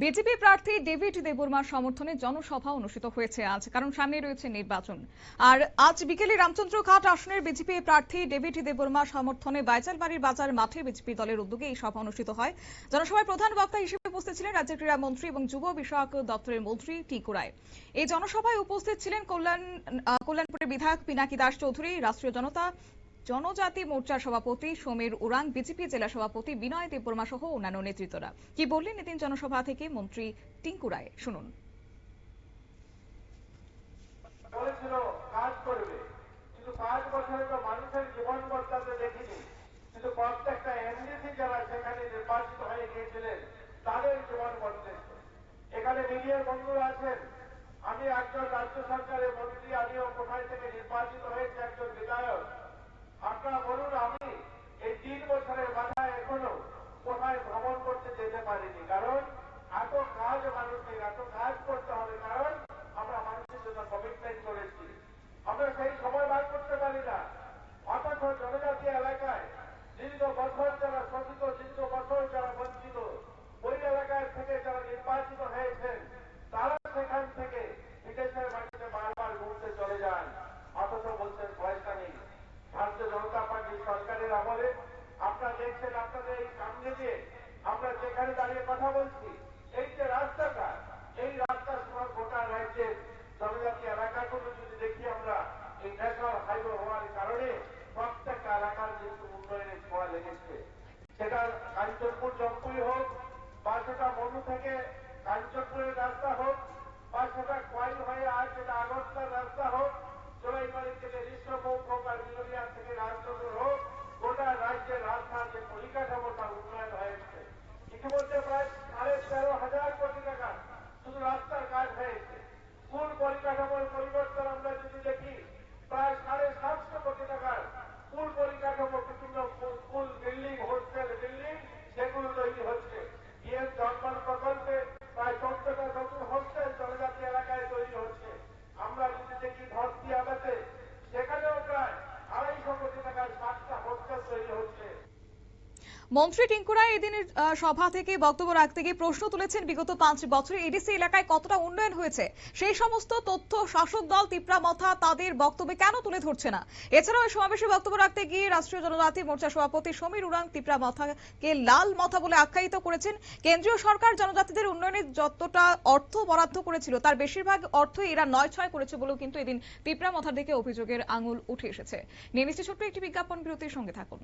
BJP প্রার্থী David দেববর্মার সমর্থনে জনসভা অনুষ্ঠিত হয়েছে আজ, কারণ সামনে রয়েছে নির্বাচন। আর আজ বিকেলে রামচন্দ্র ঘাট আসনের বিজেপি প্রার্থী ডেভিড দেববর্মার সমর্থনে বাইচালবাড়ির বাজার মাঠে বিজেপি দলের উদ্যোগে এই সভা অনুষ্ঠিত হয়। জনসভায় প্রধান বক্তা হিসেবে উপস্থিত ছিলেন রাজ্যের ক্রীড়া মন্ত্রী এবং যুব বিষয়ক দপ্তরের মন্ত্রী টিঙ্কু রায়। এই জনসভায় উপস্থিত ছিলেন কল্যাণপুরের বিধায়ক পিনাকি দাস চৌধুরী, রাষ্ট্রীয় জনজাতি মোর্চার সভাপতি সমীর উরাং, বিজেপি জেলা সভাপতি বিনয় দেববর্মা সহ অন্যান্য নেতৃত্বরা। কি বললেন এদিন জনসভা থেকে মন্ত্রী টিঙ্কু রায়, শুনুন। বলেছিল কাজ করবে, কিন্তু 5 বছরে তো মানুষের জীবন বদলাতে দেখিনি। কিন্তু প্রত্যেকটা এমডিসি যারা সেখানে নির্বাচিত হয়ে গিয়েছিলেন তাদের জীবন বদলেছে। এখানে মিডিয়ার বন্ধুরা আছেন, আমি একজন রাজ্য সরকারের মন্ত্রী, আমিও কোথায় থেকে নির্বাচিত হয়েছে একজন বিধায়ক। আপনারা বলুন, আমি এই 3 বছরের মাথায় এখনো কোথায় ভ্রমণ করতে যেতে পারিনি, কারণ এত কাজ মানুষের, এত কাজ করতে হবে, কারণ আমরা মানুষের জন্য কমিটমেন্ট করেছি। আমরা সেই সময় বার করতে পারি না। অথচ জনজাতি এলাকায় দীর্ঘ বছর যারা শোষিত, দীর্ঘ বছর যারা বঞ্চিত, ওই এলাকায় থেকে যারা নির্বাচিত হয়েছেন তারা সেখান থেকে বিদেশের মাটিতে বারবার ঘুরতে চলে যান, অথচ বলছেন পয়সা নেই। ভারতীয় জনতা পার্টির সরকারের আমলে আপনারা দেখছেন, আপনাদের এই সামনে দিয়ে আমরা যেখানে দাঁড়িয়ে কথা বলছি, এই যে রাস্তাটা, এই রাস্তার সময় গোটা রাজ্যের জনজাতি এলাকাগুলো যদি দেখি আমরা, এই ন্যাশনাল হাইওয়ে হওয়ার কারণে প্রত্যেকটা এলাকার কিন্তু উন্নয়নের ছোঁয়া লেগেছে। সেটা কাঞ্চনপুর জম্পুই হোক, বা সেটা মনু থেকে কাঞ্চনপুরের রাস্তা হোক, বা সেটা কোয়াইল হয়ে আজ যেটা আগরতলার রাস্তা হোক, জলাইবাড়ি থেকে ঋষ্যমুখ হোক, আর বিলোনিয়া থেকে রাজনগর হোক, গোটা রাজ্যের রাস্তার যে পরিকাঠামোটা উন্নয়ন হয়েছে। ইতিমধ্যে প্রায় 13,500 কোটি টাকা শুধু রাস্তার কাজ হয়েছে। স্কুল পরিকাঠামোর পরিবর্তন আমরা যদি দেখি, প্রায় 750 কোটি টাকার স্কুল পরিকাঠামো, বিভিন্ন স্কুল বিল্ডিং, হোস্টেল বিল্ডিং সেগুলো তৈরি হচ্ছে। পিএম জন্মন প্রকল্পে প্রায় 14টা নতুন হোস্টেল জনজাতি এলাকায় তৈরি হচ্ছে। আমরা যদি দেখি ধরতি আবাতে, সেখানেও প্রায় 250 কোটি টাকার 7টা হোস্টেল তৈরি হচ্ছে। মন্ত্রী টিঙ্কু রায় এদিনের সভা থেকে বক্তব্য রাখতে গিয়ে প্রশ্ন তুলেছেন, বিগত 5 বছরে এডিসি এলাকায় কতটা উন্নয়ন হয়েছে সেই সমস্ত তথ্য শাসক দল তিপ্রামথা তাদের বক্তব্যে কেন তুলে ধরছে না। এছাড়াও এই সমাবেশে বক্তব্য রাখতে গিয়ে রাষ্ট্রীয় জনজাতি মোর্চা সভাপতি সমীর উরাং তিপ্রামথাকে লাল মথা বলে আখ্যায়িত করেছেন। কেন্দ্রীয় সরকার জনজাতিদের উন্নয়নে যতটা অর্থ বরাদ্দ করেছিল তার বেশিরভাগ অর্থ এরা নয়-ছয় করেছে বলেও কিন্তু এদিন তিপ্রামথার দিকে অভিযোগের আঙুল উঠে এসেছে। নিয়ে নিচ্ছে ছোট্ট একটি বিজ্ঞাপন বিরতির সঙ্গে থাকুন।